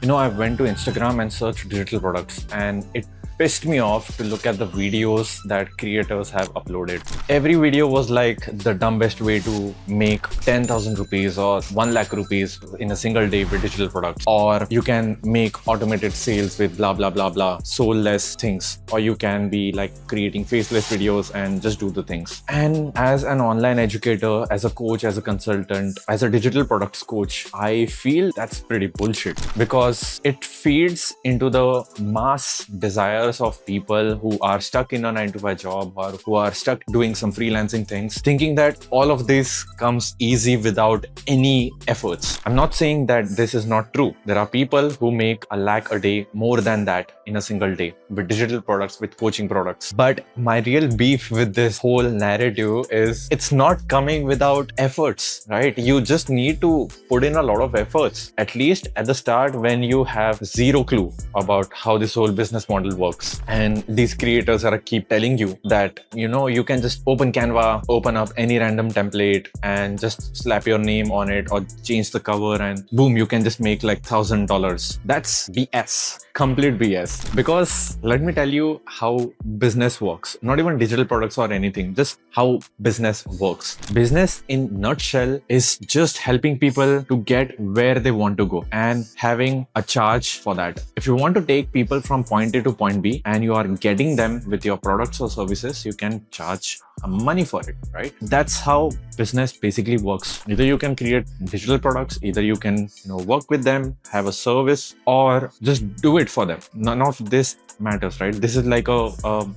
I went to Instagram and searched digital products, and it pissed me off to look at the videos that creators have uploaded. Every video was like the dumbest way to make 10,000 rupees or 1 lakh rupees in a single day with digital products. Or you can make automated sales with blah, blah, blah, blah, soulless things. Or you can be like creating faceless videos and just do the things. And as an online educator, as a coach, as a consultant, as a digital products coach, I feel that's pretty bullshit because it feeds into the mass desires of people who are stuck in a 9 to 5 job or who are stuck doing some freelancing things, thinking that all of this comes easy without any efforts. I'm not saying that this is not true. There are people who make a lakh a day, more than that in a single day with digital products, with coaching products. But my real beef with this whole narrative is it's not coming without efforts, right? You just need to put in a lot of efforts, at least at the start when you have zero clue about how this whole business model works. And these creators are keep telling you that, you can just open Canva, open up any random template and just slap your name on it or change the cover and boom, you can just make like $1,000. That's BS. Complete BS. Because let me tell you how business works. Not even digital products or anything, just how business works. Business in nutshell is just helping people to get where they want to go and having a charge for that. If you want to take people from point A to point B and you are getting them with your products or services, you can charge money for it, right? That's how business basically works. Either you can create digital products, either you can work with them, have a service, or just do it for them. None of this matters, right? This is like a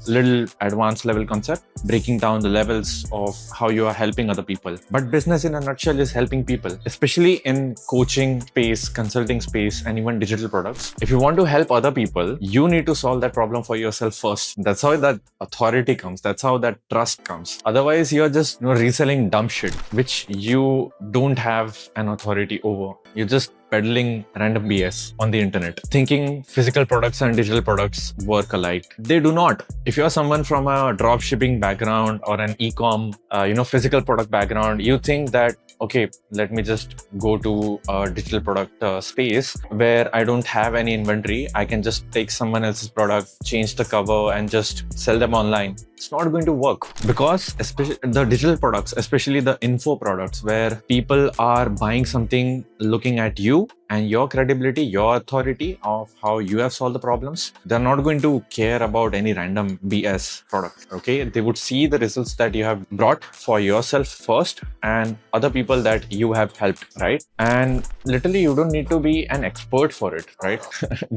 little advanced level concept, breaking down the levels of how you are helping other people. But business in a nutshell is helping people, especially in coaching space, consulting space, and even digital products. If you want to help other people, you need to solve that problem for yourself first. That's how that authority comes. That's how that trust comes. Otherwise, you're just reselling dumb shit, which you don't have an authority over. You're just peddling random BS on the internet, thinking physical products and digital products work alike. They do not. If you're someone from a drop shipping background or an e-com, physical product background, you think that, okay, let me just go to a digital product space where I don't have any inventory. I can just take someone else's product, change the cover and just sell them online. It's not going to work because especially the digital products, especially the info products where people are buying something looking at you and your credibility, your authority of how you have solved the problems, they're not going to care about any random BS product, okay? They would see the results that you have brought for yourself first and other people that you have helped, right? And literally, you don't need to be an expert for it, right?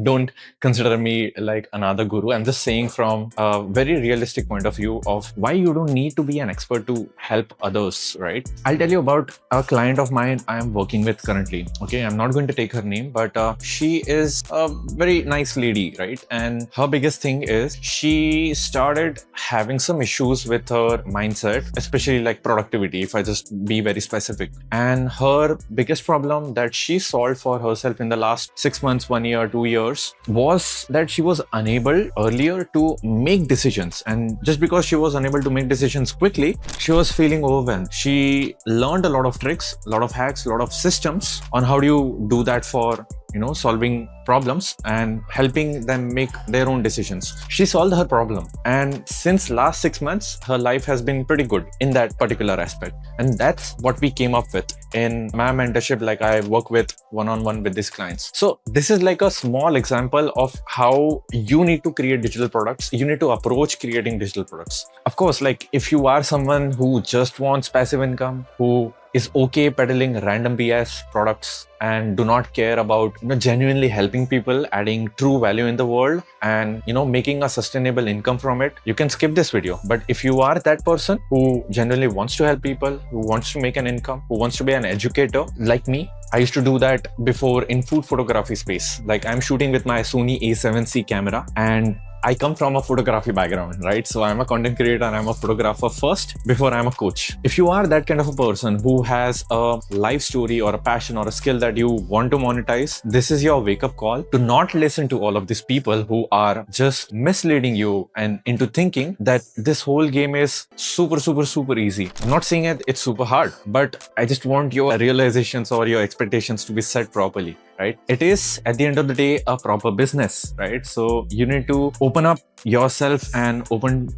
Don't consider me like another guru. I'm just saying from a very realistic point of view of why you don't need to be an expert to help others, right? I'll tell you about a client of mine I am working with currently, okay? I'm not going to take her name, but she is a very nice lady, right? And her biggest thing is she started having some issues with her mindset, especially like productivity, if I just be very specific. And her biggest problem that she solved for herself in the last 6 months, 1 year, 2 years was that she was unable earlier to make decisions. And just because she was unable to make decisions quickly, she was feeling overwhelmed. She learned a lot of tricks, a lot of hacks, a lot of systems on how do you do that for solving problems and helping them make their own decisions. She solved her problem, and since last 6 months her life has been pretty good in that particular aspect. And that's what we came up with in my mentorship. Like, I work with one-on-one with these clients. So this is like a small example of how you need to create digital products. You need to approach creating digital products. Of course, like if you are someone who just wants passive income, who is okay peddling random BS products and do not care about genuinely helping people, adding true value in the world and making a sustainable income from it, you can skip this video. But if you are that person who genuinely wants to help people, who wants to make an income, who wants to be an educator like me, I used to do that before in food photography space. Like, I'm shooting with my Sony A7C camera and I come from a photography background, right? So I'm a content creator and I'm a photographer first before I'm a coach. If you are that kind of a person who has a life story or a passion or a skill that you want to monetize, this is your wake-up call to not listen to all of these people who are just misleading you and into thinking that this whole game is super easy. I'm not saying it's super hard, but I just want your realizations or your expectations to be set properly. right? It is at the end of the day a proper business, right? So you need to open up yourself and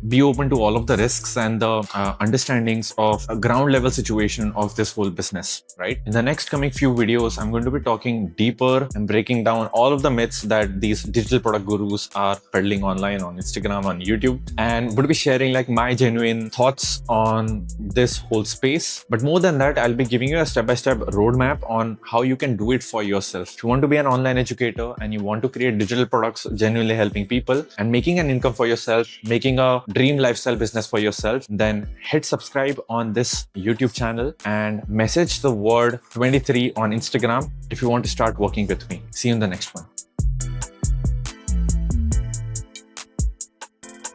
be open to all of the risks and the understandings of a ground level situation of this whole business, right? In the next coming few videos, I'm going to be talking deeper and breaking down all of the myths that these digital product gurus are peddling online on Instagram, on YouTube, and would be sharing like my genuine thoughts on this whole space. But more than that, I'll be giving you a step-by-step roadmap on how you can do it for yourself. If you want to be an online educator and you want to create digital products genuinely helping people and making an income for yourself, making a dream lifestyle business for yourself, then hit subscribe on this YouTube channel and message the word 23 on Instagram if you want to start working with me. See you in the next one.